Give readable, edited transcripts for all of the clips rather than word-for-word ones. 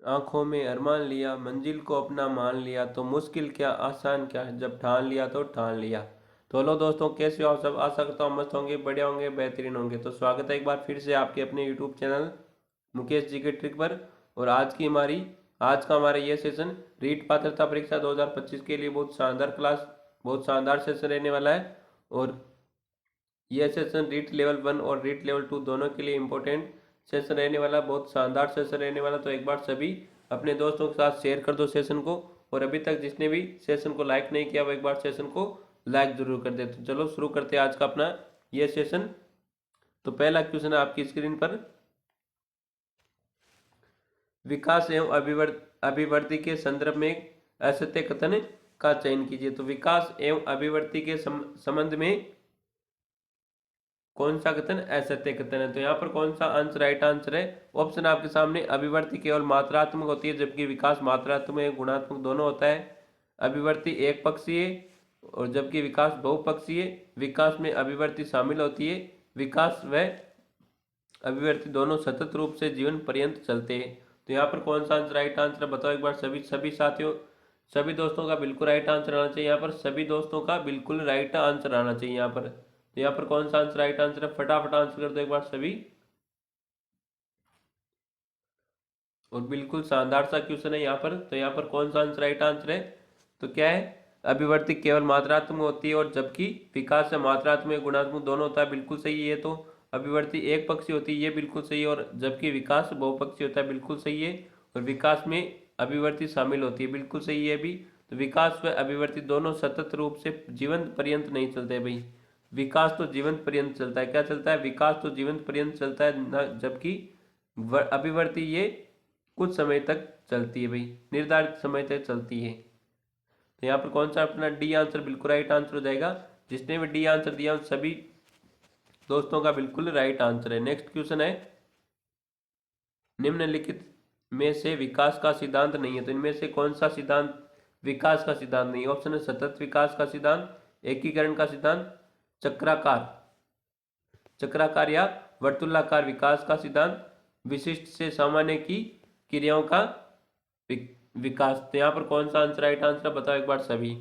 आंखों में अरमान लिया, मंजिल को अपना मान लिया, तो मुश्किल क्या आसान क्या, जब ठान लिया तो ठान लिया। तो हेलो दोस्तों, कैसे हो आप सब? आशा करता हूँ मस्त होंगे, बढ़िया होंगे, बेहतरीन होंगे। तो स्वागत है एक बार फिर से आपके अपने यूट्यूब चैनल मुकेश जी के ट्रिक पर। और आज का हमारा ये सेशन रीट पात्रता परीक्षा 2025 के लिए बहुत शानदार सेशन रहने वाला है। और यह सेशन रीट लेवल 1 और रीट लेवल 2 दोनों के लिए इम्पोर्टेंट सेशन रहने वाला, बहुत शानदार सेशन रहने वाला। तो एक बार सभी अपने दोस्तों के साथ शेयर कर दो सेशन को। और अभी तक जिसने भी सेशन को लाइक नहीं किया वो एक बार सेशन को लाइक जरूर कर दे। तो चलो शुरू करते हैं आज का अपना ये सेशन। तो पहला क्वेश्चन है आपकी स्क्रीन पर। विकास एवं अभिवृद्धि के संदर्भ में एक असत्य कथन का चयन कीजिए। तो विकास एवं अभिवृद्धि के संबंध में कौन सा कथन असत्य कथन है? तो यहाँ पर कौन सा आंसर राइट आंसर है? ऑप्शन आपके सामने। अभिवृद्धि केवल मात्रात्मक होती है जबकि विकास मात्रात्मक गुणात्मक दोनों होता है। अभिवृद्धि एक पक्षीय और जबकि विकास बहुपक्षीय। विकास में अभिवृद्धि शामिल होती है। विकास व अभिवृद्धि दोनों सतत रूप से जीवन पर्यंत चलते हैं। तो यहाँ पर कौन सा आंसर राइट आंसर है? बताओ एक बार सभी सभी साथियों, सभी दोस्तों का बिल्कुल राइट आंसर आना चाहिए। यहाँ पर सभी दोस्तों का बिल्कुल राइट आंसर आना चाहिए यहाँ पर। तो यहाँ पर कौन सा आंसर राइट आंसर है? फटाफट आंसर कर दो एक बार सभी। और बिल्कुल शानदार सा क्वेश्चन है यहाँ पर। तो यहाँ पर कौन सा आंसर राइट आंसर है? तो क्या है? अभिवृद्धि केवल मात्रात्मक होती है और जबकि विकास से मात्रात्मक गुणात्मक दोनों होता है, बिल्कुल सही है। तो अभिवृद्धि एक पक्षी होती है, ये बिल्कुल सही है। और जबकि विकास बहुपक्षी होता है, बिल्कुल सही है। और विकास में अभिवृद्धि शामिल होती है, बिल्कुल सही है भी। तो विकास व अभिवृद्धि दोनों सतत रूप से जीवन पर्यंत नहीं चलते भाई। विकास तो जीवन पर्यंत चलता है। क्या चलता है? विकास तो जीवन पर्यंत चलता है न, जबकि अभिवृद्धि ये कुछ समय तक चलती है भाई, निर्धारित समय तक चलती है। तो यहाँ पर कौन सा अपना डी आंसर बिल्कुल राइट आंसर हो जाएगा। जिसने भी डी आंसर दिया उन सभी दोस्तों का बिल्कुल राइट आंसर है। नेक्स्ट क्वेश्चन है, निम्नलिखित में से विकास का सिद्धांत नहीं है। तो इनमें से कौन सा सिद्धांत विकास का सिद्धांत नहीं है? ऑप्शन है सतत विकास का सिद्धांत, एकीकरण का सिद्धांत, चक्राकार चक्राकार या वर्तुलाकार विकास का सिद्धांत, विशिष्ट से सामान्य की क्रियाओं का विकास। तो यहाँ पर कौन सा आंसर राइट आंसर बताओ एक बार सभी।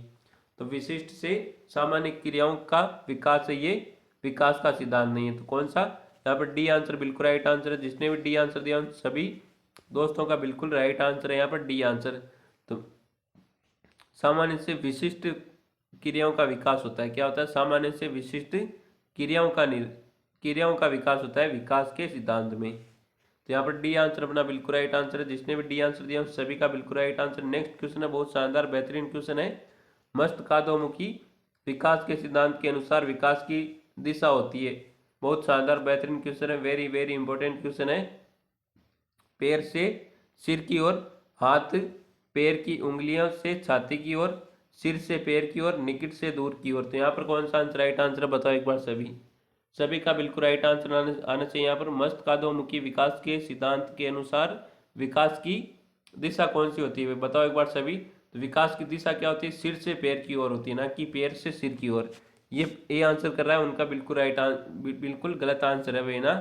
तो विशिष्ट से सामान्य क्रियाओं का विकास है, ये विकास का सिद्धांत नहीं है। तो कौन सा? यहाँ पर डी आंसर बिल्कुल राइट आंसर है। जिसने भी डी आंसर दिया उन सभी दोस्तों का बिल्कुल राइट आंसर है यहाँ पर डी आंसर। तो सामान्य से विशिष्ट क्रियाओं का विकास होता है। क्या होता है? सामान्य से विशिष्ट क्रियाओं का विकास होता है विकास के सिद्धांत में। तो यहाँ पर डी आंसर अपना बिल्कुल राइट आंसर है। जिसने भी डी आंसर दिया उन सभी का बिल्कुल राइट आंसर। नेक्स्ट क्वेश्चन है बहुत शानदार बेहतरीन क्वेश्चन है। मस्तकादोमुखी विकास के सिद्धांत के अनुसार विकास की दिशा होती है। बहुत शानदार बेहतरीन क्वेश्चन है, वेरी वेरी इंपॉर्टेंट क्वेश्चन है। पैर से सिर की ओर, हाथ पैर की उंगलियों से छाती की ओर, सिर से पैर की ओर, निकट से दूर की ओर। तो यहाँ पर कौन सा आंसर राइट आंसर बताओ एक बार सभी। सभी का बिल्कुल राइट आंसर आना चाहिए यहाँ पर। मस्तकादोमुखी विकास के सिद्धांत के अनुसार विकास की दिशा कौन सी होती है बताओ एक बार सभी। तो विकास की दिशा क्या होती है? सिर से पैर की ओर होती है, ना कि पैर से सिर की ओर। ये ए आंसर कर रहा है उनका बिल्कुल बिल्कुल गलत आंसर है भाई ना।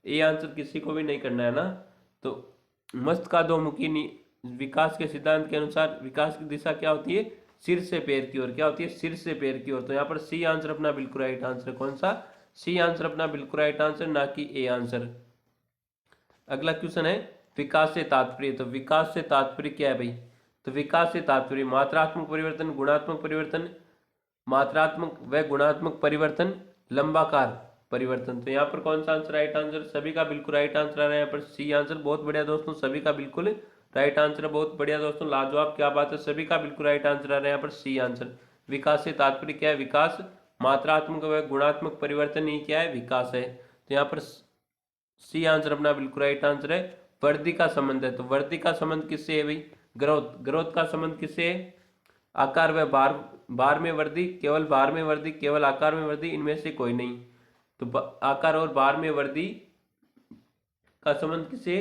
ए आंसर किसी को भी नहीं करना है ना। तो मस्तकादोमुखी विकास के सिद्धांत के अनुसार विकास की दिशा क्या होती है? सिर से पैर की ओर। क्या होती है? सिर से पैर की ओर। तो यहाँ पर सी आंसर अपना बिल्कुल राइट आंसर। कौन सा? सी आंसर अपना बिल्कुल राइट आंसर, ना कि ए आंसर। अगला क्वेश्चन है, विकास से तात्पर्य। तो विकास से तात्पर्य क्या है भाई? तो विकास से तात्पर्य मात्रात्मक परिवर्तन, गुणात्मक परिवर्तन, मात्रात्मक व गुणात्मक परिवर्तन, लंबाकार परिवर्तन। तो यहाँ पर कौन सा आंसर राइट आंसर? सभी का बिल्कुल राइट आंसर आ रहा है यहाँ पर सी आंसर। बहुत बढ़िया दोस्तों, सभी का बिल्कुल राइट आंसर है। बहुत बढ़िया दोस्तों, लाजवाब, क्या बात है। सभी का बिल्कुल राइट आंसर आ रहा है यहाँ पर सी आंसर। विकास से तात्पर्य क्या है? विकास मात्रात्मक व गुणात्मक परिवर्तन ही क्या है? विकास है। तो यहाँ पर सी आंसर अपना बिल्कुल राइट आंसर है। वृद्धि का संबंध है। तो वृद्धि का संबंध किससे है भाई? ग्रोथ। ग्रोथ का संबंध किससे है? आकार व भार। भार में वृद्धि, केवल भार में वृद्धि, केवल आकार में वृद्धि, इनमें से कोई नहीं। तो आकार और भार में वृद्धि का संबंध किससे?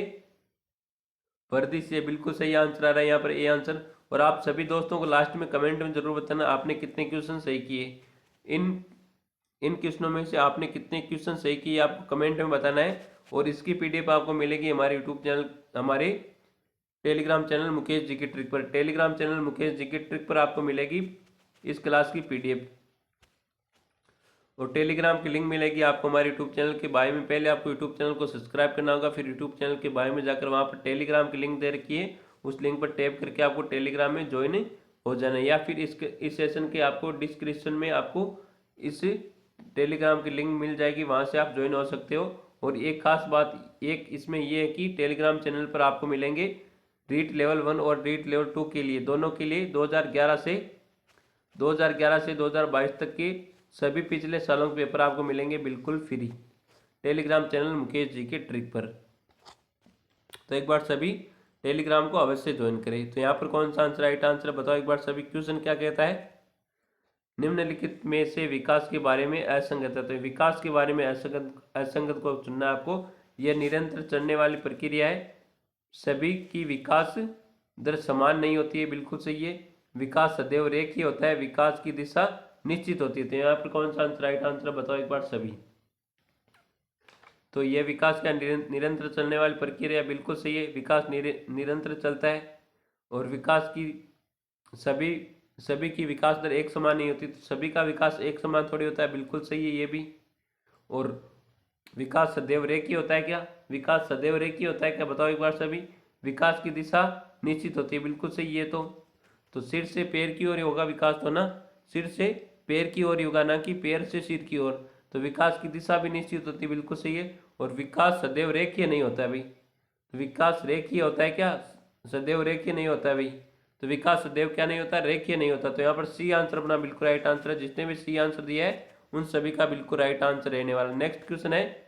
वृद्धि से। बिल्कुल सही आंसर आ रहा है यहाँ पर ए आंसर। और आप सभी दोस्तों को लास्ट में कमेंट में जरूर बताना आपने कितने क्वेश्चन सही किए। इन इन क्वेश्चनों में से आपने कितने क्वेश्चन सही किए आपको कमेंट में बताना है। और इसकी पीडीएफ आपको मिलेगी हमारे यूट्यूब चैनल, हमारे टेलीग्राम चैनल मुकेश जी की ट्रिक पर। टेलीग्राम चैनल मुकेश जी की ट्रिक पर आपको मिलेगी इस क्लास की पीडीएफ और टेलीग्राम की लिंक मिलेगी आपको हमारे यूट्यूब चैनल के बायो में। पहले आपको यूट्यूब चैनल को सब्सक्राइब करना होगा, फिर यूट्यूब चैनल के बायो में जाकर वहाँ पर टेलीग्राम की लिंक दे रखी है, उस लिंक पर टैप करके आपको टेलीग्राम में ज्वाइन हो जाना है। या फिर इस सेशन के आपको डिस्क्रिप्शन में आपको इस टेलीग्राम की लिंक मिल जाएगी, वहाँ से आप ज्वाइन हो सकते हो। और एक खास बात एक इसमें यह है कि टेलीग्राम चैनल पर आपको मिलेंगे रीट लेवल 1 और रीट लेवल 2 के लिए, दोनों के लिए 2011 से 2022 तक के सभी पिछले सालों के पेपर आपको मिलेंगे बिल्कुल free Telegram channel Mukesh ji के ट्रिक पर। तो एक बार सभी टेलीग्राम को अवश्य ज्वाइन करें। तो यहाँ पर कौन सा आंसर राइट आंसर बताओ एक बार सभी। क्वेश्चन क्या कहता है, निम्नलिखित में से विकास के बारे में असंगत है। तो विकास के बारे में असंगत को चुनना है आपको। यह निरंतर चलने वाली प्रक्रिया है, सभी की विकास दर समान नहीं होती है, बिल्कुल सही है। विकास सदैव रेखीय होता है, विकास की दिशा निश्चित होती है। तो यहाँ पर कौन सा आंसर राइट आंसर बताओ एक बार सभी। तो यह विकास का निरंतर चलने वाली प्रक्रिया बिल्कुल सही है, विकास निरंतर चलता है। और विकास की सभी की विकास दर एक समान नहीं होती, तो सभी का विकास एक समान थोड़ी होता है, बिल्कुल सही है ये भी। और विकास सदैव रेखीय होता है क्या, विकास सदैव रेखीय होता है क्या बताओ एक बार सभी। विकास की दिशा निश्चित होती है, बिल्कुल सही है। तो सिर से पैर की ओर होगा विकास, तो ना सिर से पैर की ओर होगा, ना कि पैर से सिर की ओर। तो विकास की दिशा भी निश्चित होती है, बिल्कुल सही है। और विकास सदैव रेखीय नहीं होता है भाई, विकास रेखीय होता है क्या, सदैव रेखीय नहीं होता है भाई। तो विकास सदैव क्या नहीं होता, रेखीय नहीं होता। तो यहाँ पर सी आंसर अपना बिल्कुल राइट आंसर है। जिसने भी सी आंसर दिया है उन सभी का बिल्कुल राइट आंसर रहने वाला। नेक्स्ट क्वेश्चन है,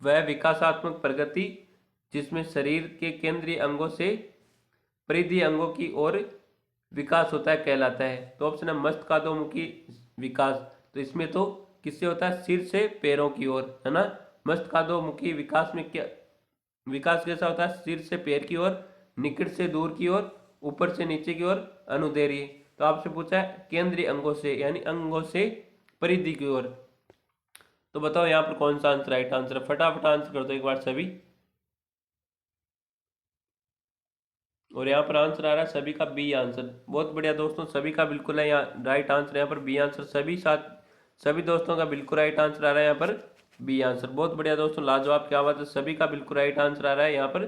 वह विकासात्मक प्रगति जिसमें शरीर के केंद्रीय अंगों से परिधीय अंगों की ओर विकास होता है कहलाता है। तो ऑप्शन है मस्तकाधोमुखी विकास। तो इसमें तो किससे होता है, सिर से पैरों की ओर, है ना। मस्तकाधोमुखी विकास में क्या विकास कैसा होता है, सिर से पैर की ओर, निकट से दूर की ओर, ऊपर से नीचे की ओर, अनुदैर्ध्य। तो आपसे पूछा है केंद्रीय अंगों से, यानी अंगों से परिधि की ओर। तो बताओ यहाँ पर कौन सा आंसर राइट आंसर है, फटाफट आंसर कर दो एक बार सभी। और यहाँ पर आंसर आ रहा है सभी का बी आंसर। बहुत बढ़िया दोस्तों, सभी का बिल्कुल है यहाँ राइट आंसर, यहाँ पर बी आंसर। सभी दोस्तों का बिल्कुल राइट आंसर आ रहा है यहाँ पर बी आंसर। बहुत बढ़िया दोस्तों, लाजवाब, क्या बात है, सभी का बिल्कुल राइट आंसर आ रहा है यहाँ पर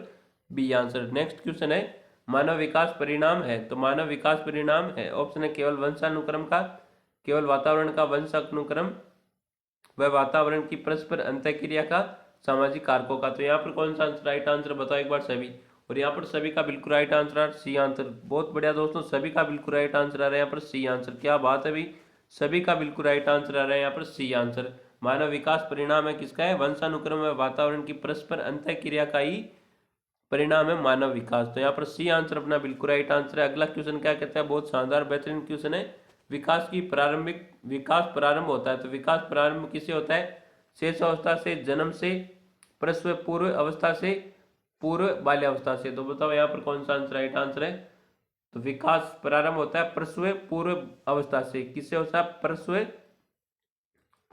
बी आंसर। नेक्स्ट क्वेश्चन है, मानव विकास परिणाम है। तो मानव विकास परिणाम है, ऑप्शन है केवल वंशानुक्रम का, केवल वातावरण का वंशानुक्रम, वह वातावरण की परस्पर अंतःक्रिया का, सामाजिक कारकों का। तो यहाँ पर कौन सा आंसर राइट आंसर बताओ एक बार सभी। और यहाँ पर सभी का बिल्कुल राइट आंसर आ सी आंसर। बहुत बढ़िया दोस्तों, सभी का बिल्कुल राइट आंसर आ रहा है यहाँ पर सी आंसर। क्या बात है भाई, सभी का बिल्कुल राइट आंसर आ रहा है यहाँ पर सी आंसर। मानव विकास परिणाम है किसका है, वंशानुक्रम व वातावरण की परस्पर अंतःक्रिया का ही परिणाम है मानव विकास। तो यहाँ पर सी आंसर अपना बिल्कुल राइट आंसर है। अगला क्वेश्चन क्या कहता है, बहुत शानदार बेहतरीन क्वेश्चन है, विकास प्रारंभ होता है। तो विकास प्रारंभ किससे होता है, शेष अवस्था से, जन्म से, प्रसव पूर्व अवस्था से, पूर्व बाल्यावस्था से। तो बताओ यहाँ पर कौन सा आंसर राइट आंसर है। तो विकास प्रारंभ होता है प्रसव पूर्व अवस्था से, किससे होता है, प्रसव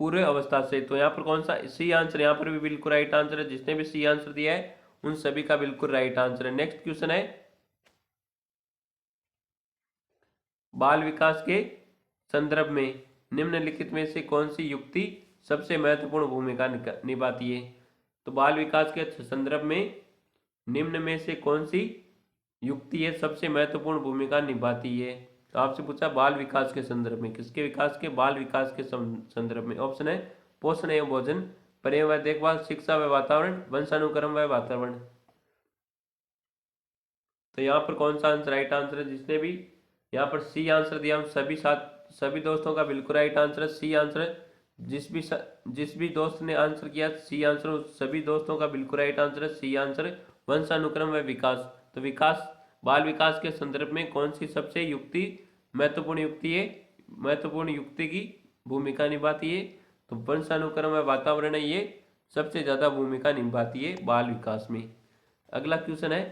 पूर्व अवस्था से। तो यहाँ पर कौन सा सी आंसर, यहाँ पर भी बिल्कुल राइट आंसर है। जिसने भी सी आंसर दिया है उन सभी का बिल्कुल राइट आंसर है। नेक्स्ट क्वेश्चन है, बाल विकास के संदर्भ में निम्नलिखित में से कौन सी युक्ति सबसे महत्वपूर्ण भूमिका निभाती है। तो बाल विकास के संदर्भ में निम्न में से कौन सी युक्ति है सबसे महत्वपूर्ण भूमिका निभाती है। तो आपसे पूछा बाल विकास के संदर्भ में, किसके विकास के, बाल विकास के संदर्भ में। ऑप्शन है पोषण एवं भोजन, पर्यावरण व देखभाल, शिक्षा व वातावरण, वंशानुक्रम व वातावरण। तो यहाँ पर कौन सा आंसर राइट आंसर है। जिसने भी यहाँ पर सी आंसर दिया, हम सभी दोस्तों का बिल्कुल राइट आंसर है सी आंसर है। जिस भी दोस्त ने आंसर किया सी आंसर, उस सभी दोस्तों का बिल्कुल राइट आंसर है सी आंसर, वंशानुक्रम व विकास। तो बाल विकास के संदर्भ में कौन सी सबसे महत्वपूर्ण युक्ति की भूमिका निभाती है। तो वंशानुक्रम व वातावरण है, ये सबसे ज्यादा भूमिका निभाती है बाल विकास में। अगला क्वेश्चन है,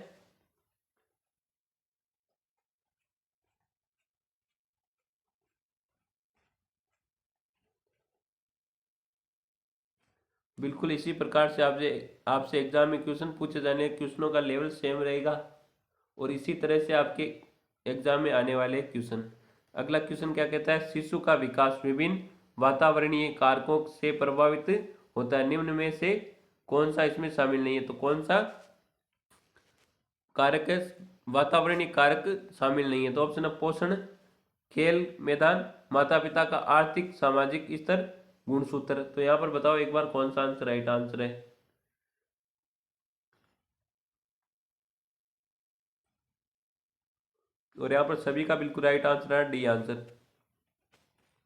बिल्कुल इसी प्रकार से आपसे आपसे एग्जाम में क्वेश्चन पूछे जाने क्वेश्चनों का लेवल सेम रहेगा और इसी तरह से आपके एग्जाम में आने वाले क्वेश्चन। अगला क्वेश्चन क्या कहता है, शिशु का विकास विभिन्न वातावरणीय कारकों से प्रभावित होता है, निम्न में से कौन सा इसमें शामिल नहीं है। तो कौन सा कारक है, वातावरणीय कारक शामिल नहीं है। तो ऑप्शन है पोषण, खेल मैदान, माता पिता का आर्थिक सामाजिक स्तर, गुणसूत्र। तो यहाँ पर बताओ एक बार कौन सा आंसर राइट आंसर है। और यहाँ पर सभी का बिल्कुल राइट आंसर है डी आंसर।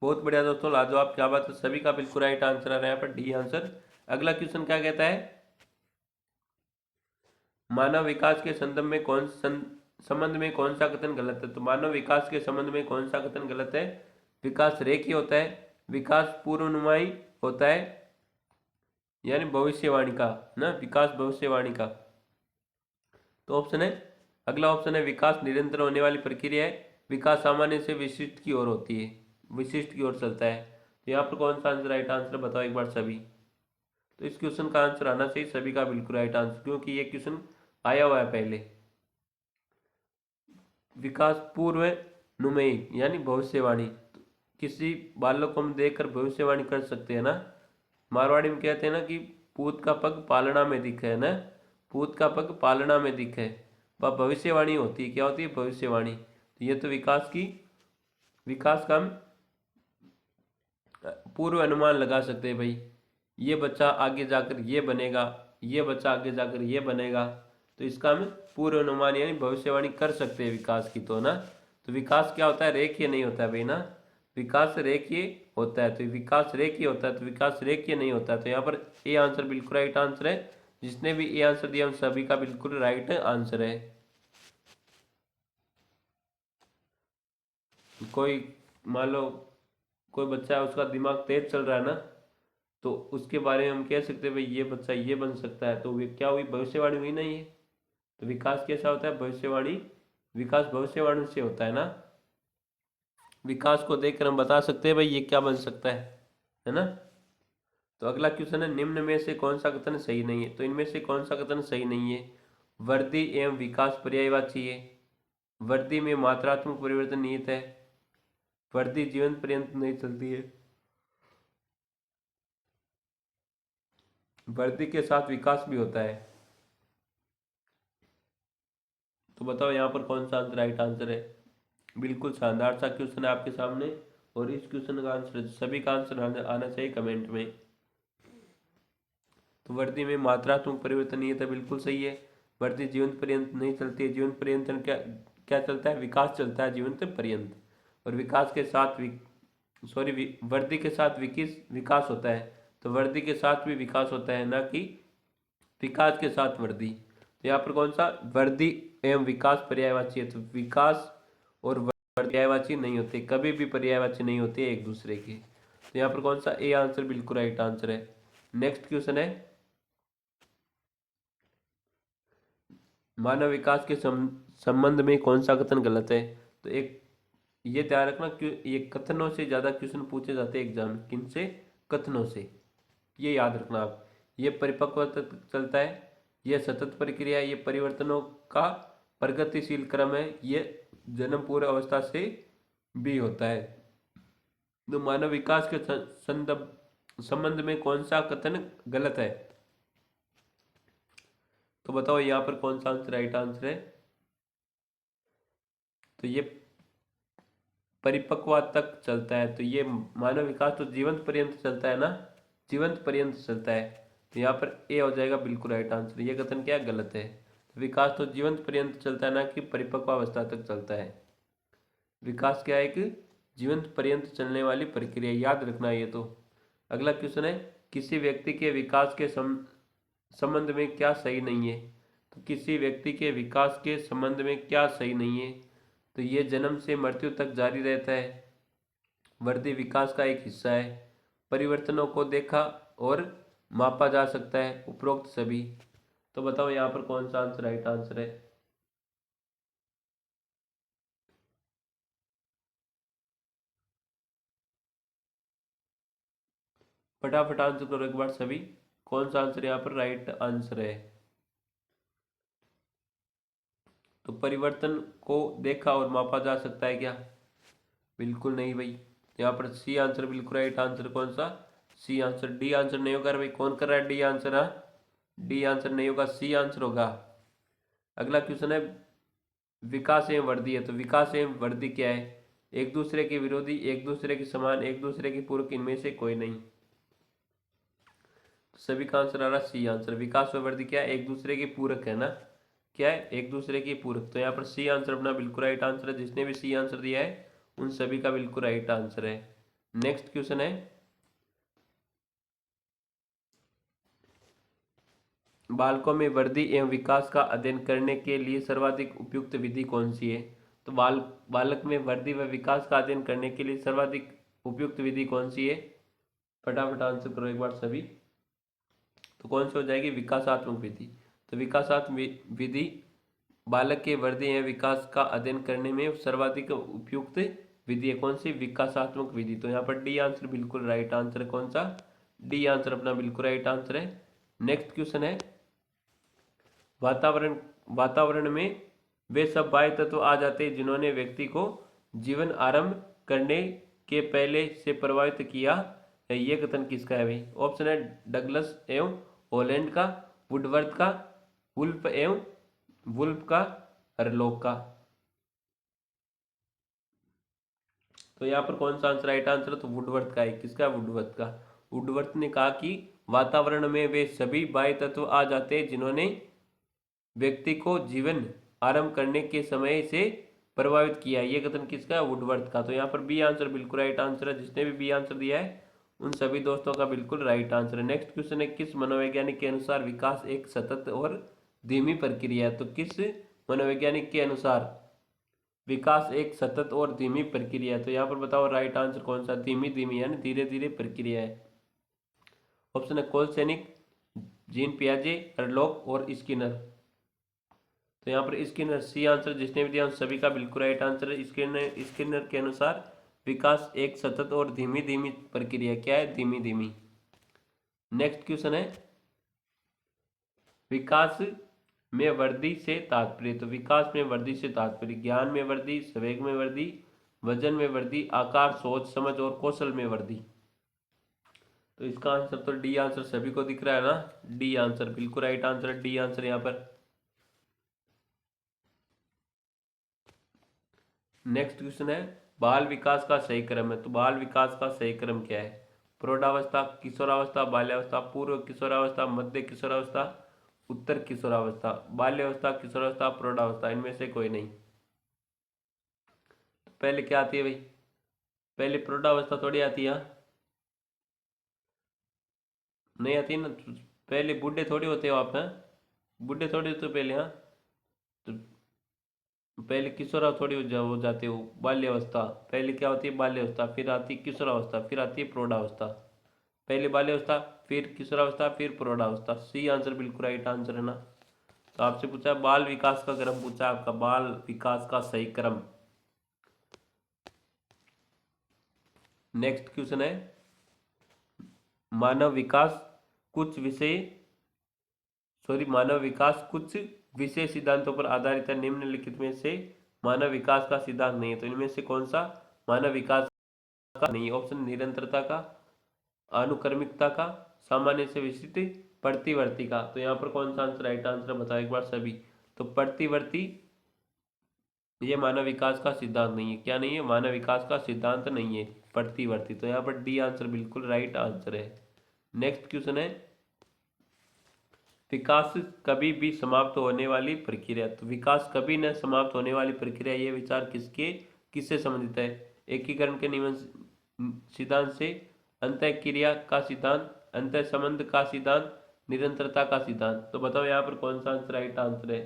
बहुत बढ़िया दोस्तों, लाजवाब, क्या बात है, सभी का बिल्कुल राइट आंसर आ रहा है यहाँ पर डी आंसर। अगला क्वेश्चन क्या कहता है, मानव विकास के संबंध में कौन सा कथन गलत है। तो मानव विकास के संबंध में कौन सा कथन गलत है। विकास रेखीय होता है, विकास पूर्वानुमानी होता है, यानी भविष्यवाणी का ना, विकास भविष्यवाणी का। तो ऑप्शन है, अगला ऑप्शन है विकास निरंतर होने वाली प्रक्रिया है, विकास सामान्य से विशिष्ट की ओर होती है, विशिष्ट की ओर चलता है। तो यहाँ पर कौन सा आंसर राइट आंसर बताओ एक बार सभी। तो इस क्वेश्चन का आंसर आना चाहिए सभी का बिल्कुल राइट आंसर, क्योंकि ये क्वेश्चन आया हुआ है पहले। विकास पूर्व नुमेई यानी भविष्यवाणी, किसी बालक को हम देखकर भविष्यवाणी कर सकते हैं ना। मारवाड़ी में कहते हैं ना कि पूत का पग पालना में दिखे है ना, पूत का पग पालना में दिखे, वह भविष्यवाणी होती है। क्या होती है, भविष्यवाणी। तो ये तो विकास का हम पूर्व अनुमान लगा सकते हैं भाई, ये बच्चा आगे जाकर ये बनेगा, ये बच्चा आगे जाकर ये बनेगा। तो इसका हम पूर्व अनुमान यानी भविष्यवाणी कर सकते हैं विकास की, तो ना। तो विकास क्या होता है, रेखीय नहीं होता है भाई ना, विकास रेखीय होता है। तो विकास रेखीय होता है, तो विकास रेखीय नहीं होता है। तो यहाँ पर ए आंसर बिल्कुल राइट आंसर है। जिसने भी ए आंसर दिया उन सभी का बिल्कुल राइट आंसर है। कोई मान लो कोई बच्चा है, उसका दिमाग तेज चल रहा है ना, तो उसके बारे में हम कह सकते हैं भाई ये बच्चा ये बन सकता है। तो वे क्या हुई, भविष्यवाणी हुई ना ये। तो विकास कैसा होता है, भविष्यवाणी, विकास भविष्यवाणी से होता है ना। विकास को देखकर हम बता सकते हैं भाई ये क्या बन सकता है ना। तो अगला क्वेश्चन है, निम्न में से कौन सा कथन सही नहीं है। तो इनमें से कौन सा कथन सही नहीं है, वृद्धि एवं विकास पर्यायवाची है, वृद्धि में मात्रात्मक परिवर्तन निहित है, वृद्धि जीवन पर्यंत नहीं चलती है, वृद्धि के साथ विकास भी होता है। तो बताओ यहाँ पर कौन सा आंसर राइट आंसर है। बिल्कुल शानदार सा क्वेश्चन है आपके सामने, और इस क्वेश्चन का आंसर सभी का आंसर आना चाहिए कमेंट में। तो वृद्धि में मात्रात्मक परिवर्तन नहीं था, बिल्कुल सही है। वृद्धि जीवन पर्यंत नहीं चलती है, जीवन पर्यंत क्या क्या चलता है, विकास चलता है जीवन पर्यंत। और विकास के साथ वृद्धि के साथ विकास होता है। तो वृद्धि के साथ भी विकास होता है, ना कि विकास के साथ वृद्धि। तो यहाँ पर कौन सा, वृद्धि एवं विकास पर्यायवाची है। तो विकास और वृद्धि पर्यायवाची नहीं होते, कभी भी पर्यायवाची नहीं होते एक दूसरे के। तो यहाँ पर कौन सा ए आंसर बिल्कुल राइट आंसर है। नेक्स्ट क्वेश्चन है, मानव विकास के संबंध में कौन सा कथन गलत है। तो एक ये ध्यान रखना कि ये कथनों से ज्यादा क्वेश्चन पूछे जाते हैं एग्जाम में, किन से, कथनों से। ये याद रखना आप। ये परिपक्व तक चलता है, ये सतत प्रक्रिया है, ये परिवर्तनों का प्रगतिशील क्रम है, ये जन्म पूर्व अवस्था से भी होता है। तो मानव विकास के संबंध में कौन सा कथन गलत है। तो बताओ यहाँ पर कौन सा आंसर राइट आंसर है। तो ये परिपक्व तक चलता है। तो ये मानव विकास तो जीवंत पर्यंत चलता है ना, जीवंत पर्यंत चलता है। तो यहाँ पर ए हो जाएगा बिल्कुल राइट आंसर। ये कथन क्या गलत है। तो विकास तो जीवंत पर्यंत चलता है, ना कि परिपक्व अवस्था तक चलता है। विकास क्या है, एक जीवंत पर्यंत चलने वाली प्रक्रिया, याद रखना है ये तो। अगला क्वेश्चन है, किसी व्यक्ति के विकास के संबंध में क्या सही नहीं है। तो किसी व्यक्ति के विकास के संबंध में क्या सही नहीं है। तो ये जन्म से मृत्यु तक जारी रहता है, वृद्धि विकास का एक हिस्सा है, परिवर्तनों को देखा और मापा जा सकता है, उपरोक्त सभी। तो बताओ यहाँ पर कौन सा आंसर राइट आंसर है। फटाफट आंसर करो एक बार सभी, कौन सा आंसर यहाँ पर राइट आंसर है? तो परिवर्तन को देखा और मापा जा सकता है क्या? बिल्कुल नहीं भाई। यहाँ पर सी आंसर बिल्कुल राइट आंसर। कौन सा? C answer. डी आंसर नहीं होगा भाई। कौन कर रहा है डी आंसर? हाँ, डी आंसर नहीं होगा, सी आंसर होगा। अगला क्वेश्चन है विकास एवं वृद्धि है। तो विकास एवं वृद्धि क्या है? एक दूसरे के विरोधी, एक दूसरे के समान, एक दूसरे के पूरक, इनमें से कोई नहीं। तो सभी का आंसर आ रहा सी आंसर। विकास व वृद्धि क्या है? एक दूसरे के पूरक है ना। क्या है? एक दूसरे के पूरक। तो यहाँ पर सी आंसर अपना बिल्कुल राइट आंसर है। जिसने भी सी आंसर दिया है उन सभी का बिल्कुल राइट आंसर है। नेक्स्ट क्वेश्चन है बालकों में वृद्धि एवं विकास का अध्ययन करने के लिए सर्वाधिक उपयुक्त विधि कौन सी है? तो बालक में वृद्धि व विकास का अध्ययन करने के लिए सर्वाधिक उपयुक्त विधि कौन सी है? फटाफट आंसर करो एक बार सभी। तो कौन सी हो जाएगी? विकासात्मक विधि। तो विकासात्मक विधि बालक के वृद्धि एवं विकास का अध्ययन करने में सर्वाधिक उपयुक्त विधि है। कौन सी? विकासात्मक विधि। तो यहाँ पर डी आंसर बिल्कुल राइट आंसर है। कौन सा? डी आंसर अपना बिल्कुल राइट आंसर है। नेक्स्ट क्वेश्चन है वातावरण वातावरण में वे सब बाह्य तत्व आ जाते हैं जिन्होंने व्यक्ति को जीवन आरंभ करने के पहले से प्रभावित किया है। ये कथन किसका है भाई? ऑप्शन है डगलस एवं हॉलैंड का, वुडवर्थ का, वुल्फ का, हरलॉक का। तो यहाँ पर कौन सा आंसर राइट आंसर है? तो वुडवर्थ का है। किसका? वुडवर्थ का। वुडवर्थ ने कहा कि वातावरण में वे सभी बाह्य तत्व आ जाते हैं जिन्होंने व्यक्ति को जीवन आरंभ करने के समय से प्रभावित किया। ये कथन किसका है? वुडवर्थ का। तो यहाँ पर बी आंसर बिल्कुल राइट आंसर है। जिसने भी बी आंसर दिया है उन सभी दोस्तों का बिल्कुल राइट आंसर है। नेक्स्ट क्वेश्चन है किस मनोवैज्ञानिक के अनुसार विकास एक सतत और धीमी प्रक्रिया है? तो किस मनोवैज्ञानिक के अनुसार विकास एक सतत और धीमी प्रक्रिया है? तो यहाँ पर बताओ राइट आंसर कौन सा? धीमी धीमी यानी धीरे धीरे प्रक्रिया है। ऑप्शन है कोलसेनिक, जीन पियाजे, हरलॉक और स्किनर। तो यहाँ पर स्किनर सी आंसर। जिसने भी दिया उन सभी का बिल्कुल राइट आंसर है। स्किनर के अनुसार विकास एक सतत और धीमी धीमी प्रक्रिया। क्या है? धीमी धीमी। नेक्स्ट क्वेश्चन है विकास में वृद्धि से तात्पर्य। तो विकास में वृद्धि से तात्पर्य ज्ञान में वृद्धि, संवेग में वृद्धि, वजन में वृद्धि, आकार, सोच समझ और कौशल में वृद्धि। तो इसका आंसर तो डी आंसर सभी को दिख रहा है ना। डी आंसर बिल्कुल राइट आंसर है। डी आंसर यहाँ पर। नेक्स्ट क्वेश्चन है बाल विकास का सही क्रम है। तो बाल विकास का सही क्रम क्या है? प्रौढ़ावस्था, किशोरावस्था, बाल्यावस्था, पूर्व किशोरावस्था, मध्य किशोरावस्था, उत्तर किशोरावस्था। बाल्यावस्था, किशोरावस्था, प्रौढ़ावस्था, इनमें से कोई नहीं। तो पहले क्या आती है भाई? पहले प्रौढ़ावस्था थोड़ी आती है। नहीं आती ना। पहले बूढ़े थोड़ी होते हो आप हैं। बूढ़े थोड़ी होते हो पहले। हाँ, तो पहले किशोरा थोड़ी हो जाते हो। बाल्यावस्था पहले क्या होती है? बाल्यावस्था, फिर आती है किशोरावस्था, फिर आती है प्रौढ़ावस्था। पहले बाल्यावस्था, फिर किशोरावस्था, फिर प्रौढ़ावस्था। सी आंसर बिल्कुल राइट आंसर है ना। तो आपसे पूछा बाल विकास का क्रम, पूछा आपका बाल विकास का सही क्रम। नेक्स्ट क्वेश्चन है मानव विकास कुछ विषय मानव विकास कुछ विशेष सिद्धांतों पर आधारित है। निम्नलिखित में से मानव विकास का सिद्धांत नहीं है। तो इनमें से कौन सा मानव विकास का नहीं है? ऑप्शन निरंतरता का, अनुक्रमिकता का, सामान्य से विशिष्ट, प्रतिवर्ती का। तो यहाँ पर कौन सा आंसर राइट आंसर बताओ एक बार सभी। तो प्रतिवर्ती ये मानव विकास का सिद्धांत नहीं है। क्या नहीं है? मानव विकास का सिद्धांत नहीं है, प्रतिवर्ती। तो यहाँ पर डी आंसर बिल्कुल राइट आंसर है। नेक्स्ट क्वेश्चन है विकास कभी भी समाप्त होने वाली प्रक्रिया। तो विकास कभी न समाप्त होने वाली प्रक्रिया, ये विचार किससे संबंधित है? एकीकरण के नियम सिद्धांत से, अंतःक्रिया का सिद्धांत, अंतः संबंध का सिद्धांत, निरंतरता का सिद्धांत। तो बताओ यहाँ पर कौन सा आंसर राइट आंसर है?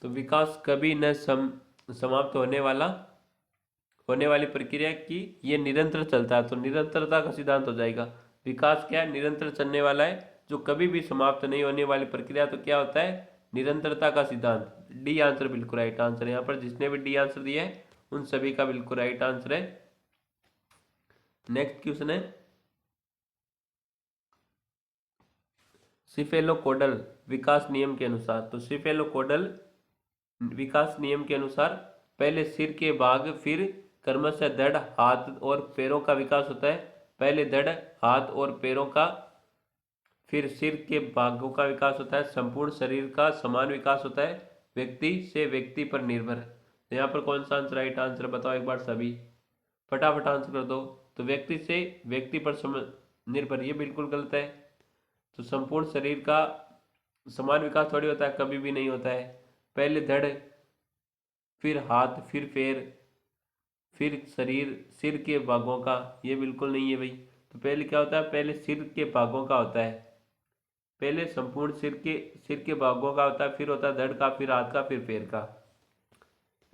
तो विकास कभी न समाप्त होने वाली प्रक्रिया की ये निरंतर चलता है। तो निरंतरता का सिद्धांत हो जाएगा। विकास क्या है? निरंतर चलने वाला है, जो कभी भी समाप्त नहीं होने वाली प्रक्रिया। तो क्या होता है? निरंतरता का सिद्धांत। डी आंसर बिल्कुल राइट आंसर है। यहाँ पर जिसने भी डी आंसर दिया है उन सभी का बिल्कुल राइट आंसर है। नेक्स्ट क्वेश्चन है सिफेलोकोडल विकास नियम के अनुसार। तो सिफेलोकोडल विकास नियम के अनुसार पहले सिर के भाग फिर क्रमशः धड़ हाथ और पैरों का विकास होता है। पहले धड़ हाथ और पैरों का फिर सिर के भागों का विकास होता है। संपूर्ण शरीर का समान विकास होता है, व्यक्ति से व्यक्ति पर निर्भर। तो यहाँ पर कौन सा आंसर राइट आंसर बताओ एक बार सभी, फटाफट आंसर कर दो। तो व्यक्ति से व्यक्ति पर निर्भर, ये बिल्कुल गलत है। तो संपूर्ण शरीर का समान विकास थोड़ी होता है, कभी भी नहीं होता है। पहले धड़ फिर हाथ फिर पैर फिर शरीर सिर के भागों का, ये बिल्कुल नहीं है भाई। तो पहले क्या होता है, पहले सिर के भागों का होता है, पहले संपूर्ण सिर के भागों का होता है, फिर होता है धड़ का, फिर हाथ का, फिर पैर का।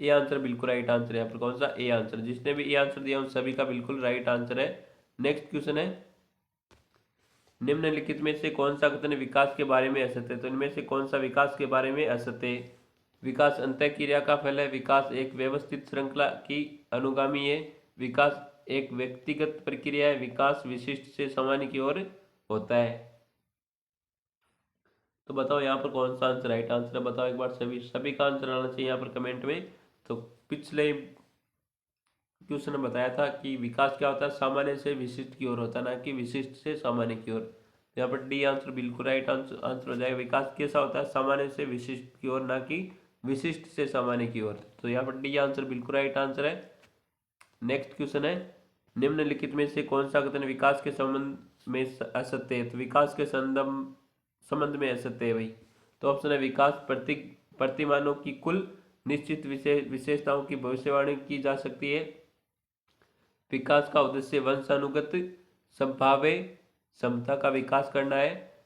ए आंसर बिल्कुल राइट आंसर है यहाँ पर, कौन सा ए आंसर। जिसने भी ए आंसर दिया उन सभी का बिल्कुल राइट आंसर है। नेक्स्ट क्वेश्चन है, निम्नलिखित में से कौन सा कथन विकास के बारे में असत्य है। तो इनमें से कौन सा विकास के बारे में असत्य है। विकास अंतःक्रिया का फल है, विकास एक व्यवस्थित श्रृंखला की अनुगामी है, विकास एक व्यक्तिगत प्रक्रिया है, विकास विशिष्ट से सामान्य की ओर होता है। तो बताओ यहाँ पर कौन सा आंसर राइट आंसर है, बताओ एक बार सभी का आंसर आना चाहिए यहाँ पर कमेंट में। तो पिछले क्वेश्चन ने बताया था कि विकास क्या होता है, सामान्य से विशिष्ट की ओर होता है, ना कि विशिष्ट से सामान्य की ओर। यहाँ पर डी आंसर बिल्कुल राइट आंसर हो जाएगा। विकास कैसा होता है, सामान्य से विशिष्ट की ओर, ना कि विशिष्ट से सामान्य की ओर। तो यहाँ पर डी आंसर बिल्कुल राइट आंसर है। नेक्स्ट क्वेश्चन है, निम्नलिखित में से कौन सा कथन विकास के संबंध में असत्य है। तो विकास के संबंध में असत्य है भाई। तो ऑप्शन है, विकास प्रतिमानों की कुल निश्चित विशेषताओं की भविष्यवाणी की जा सकती है, विकास का उद्देश्य वंशानुगत संभाव्य क्षमता का विकास करना है,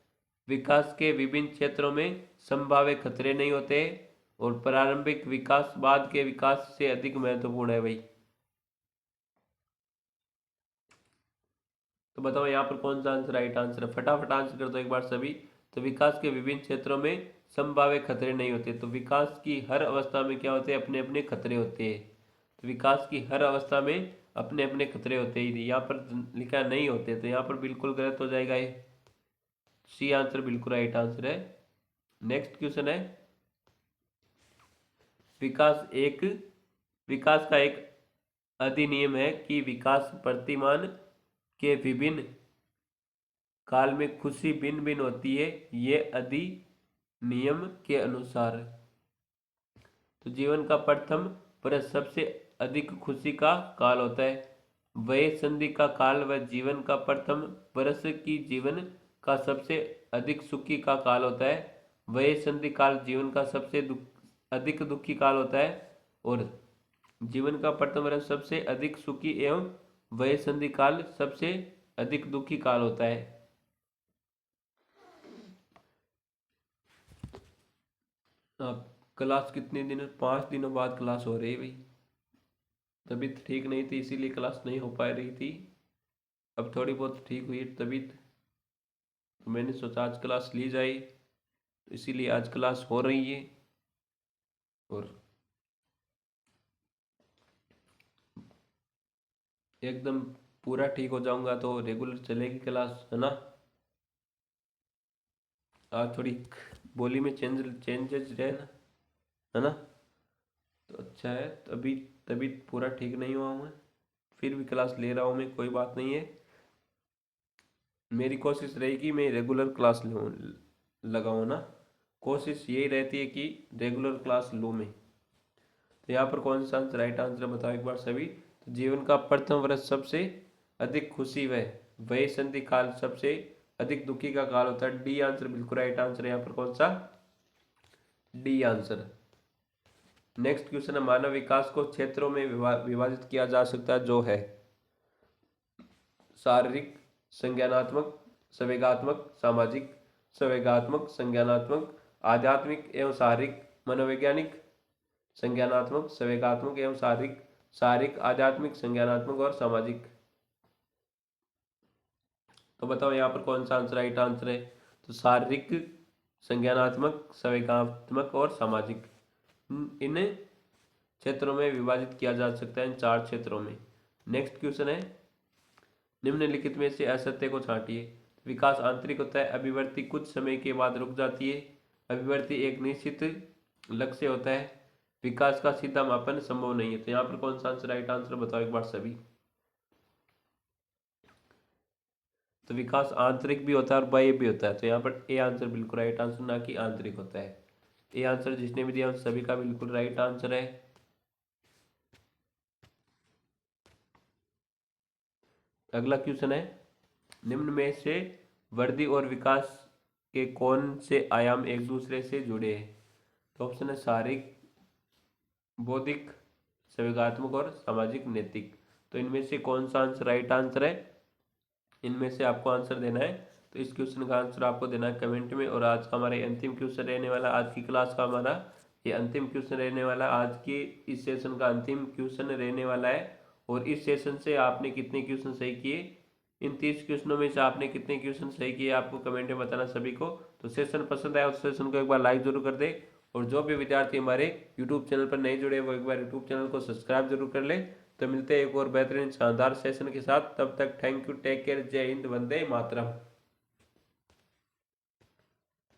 विकास के विभिन्न क्षेत्रों में संभाव्य खतरे नहीं होते, और प्रारंभिक विकास बाद के विकास से अधिक महत्वपूर्ण है भाई। तो बताओ यहाँ पर कौन सा आंसर राइट आंसर है, फटाफट आंसर कर दो एक बार सभी। तो विकास के विभिन्न क्षेत्रों में संभाव्य खतरे नहीं होते। तो विकास की हर अवस्था में क्या होते हैं, अपने अपने खतरे होते हैं। तो विकास की हर अवस्था में अपने अपने खतरे होते ही, यहाँ पर लिखा नहीं होते, तो यहाँ पर बिल्कुल गलत हो जाएगा ये। सी आंसर बिल्कुल राइट आंसर है। नेक्स्ट क्वेश्चन है, विकास का एक अधिनियम है कि विकास प्रतिमान के विभिन्न काल में खुशी भिन्न भिन्न होती है, ये अधिनियम के अनुसार। तो जीवन का प्रथम वर्ष सबसे अधिक खुशी का काल होता है, वह संधि का काल व जीवन का प्रथम वर्ष की जीवन का सबसे अधिक सुखी का काल होता है, वह संधि काल जीवन का सबसे अधिक दुखी काल होता है, और जीवन का प्रथम वर्ष सबसे अधिक सुखी एवं वह संधि काल सबसे अधिक दुखी काल होता है। अब क्लास कितने दिन, 5 दिनों बाद क्लास हो रही है भाई। तबीयत ठीक नहीं थी इसीलिए क्लास नहीं हो पा रही थी, अब थोड़ी बहुत ठीक हुई तबीयत, तो मैंने सोचा आज क्लास ली जाए, तो इसीलिए आज क्लास हो रही है। और एकदम पूरा ठीक हो जाऊंगा तो रेगुलर चलेगी क्लास, है ना। आज थोड़ी बोली में चेंजेस रहे ना, है ना, तो अच्छा है। तभी पूरा ठीक नहीं हुआ मैं, फिर भी क्लास ले रहा हूँ मैं, कोई बात नहीं है। मेरी कोशिश रहेगी मैं रेगुलर क्लास लगाऊँ ना, कोशिश यही रहती है कि रेगुलर क्लास लूँ मैं। तो यहाँ पर कौन सा आंसर राइट आंसर बताओ एक बार सभी। तो जीवन का प्रथम वर्ष सबसे अधिक खुशी वह संधि काल सबसे अधिक दुखी का काल होता है। डी आंसर बिल्कुल राइट आंसर है यहाँ पर, कौन सा डी आंसर। नेक्स्ट क्वेश्चन है, मानव विकास को क्षेत्रों में विभाजित किया जा सकता है, जो है शारीरिक, संज्ञानात्मक, संवेगात्मक, सामाजिक, संवेगात्मक, संज्ञानात्मक, आध्यात्मिक एवं शारीरिक, मनोवैज्ञानिक, संज्ञानात्मक, संवेगात्मक एवं शारीरिक, शारीरिक, आध्यात्मिक, संज्ञानात्मक और सामाजिक। तो बताओ यहाँ पर कौन सा आंसर राइट आंसर है। तो शारीरिक, संज्ञानात्मक, संवेगात्मक और सामाजिक, इन क्षेत्रों में विभाजित किया जा सकता है, इन 4 क्षेत्रों में। नेक्स्ट क्वेश्चन है, निम्नलिखित में से असत्य को छांटिए। विकास आंतरिक होता है। अभिवृद्धि कुछ समय के बाद रुक जाती है। अभिवृद्धि एक निश्चित लक्ष्य होता है। विकास का सीधा मापन संभव नहीं है। तो यहाँ पर कौन सा आंसर राइट आंसर बताओ एक बार सभी। तो विकास आंतरिक भी होता है और बाह्य भी होता है। तो यहाँ पर ए आंसर बिल्कुल राइट आंसर, ना कि आंतरिक होता है। ए आंसर जिसने भी दिया उन सभी का बिल्कुल राइट आंसर है। अगला क्वेश्चन है, निम्न में से वृद्धि और विकास के कौन से आयाम एक दूसरे से जुड़े हैं। तो ऑप्शन है शारीरिक, बौद्धिक, संवेगात्मक और सामाजिक नैतिक। तो इनमें से कौन सा आंसर राइट आंसर है, इनमें से आपको आंसर देना है। तो इस क्वेश्चन का आंसर आपको देना है कमेंट में। और आज का हमारा अंतिम क्वेश्चन रहने वाला, आज की क्लास का हमारा ये अंतिम क्वेश्चन रहने वाला, आज के इस सेशन का अंतिम क्वेश्चन रहने वाला है। और इस सेशन से आपने कितने क्वेश्चन सही किए, इन 30 क्वेश्चनों में से आपने कितने क्वेश्चन सही किए आपको कमेंट में बताना सभी को। तो सेशन पसंद आया उस सेशन को एक बार लाइक जरूर कर दे। और जो भी विद्यार्थी हमारे यूट्यूब चैनल पर नहीं जुड़े वो एक बार यूट्यूब चैनल को सब्सक्राइब जरूर कर ले। तो मिलते हैं एक और बेहतरीन शानदार सेशन के साथ। तब तक थैंक यू, टेक केयर, जय हिंद, वंदे मातरम।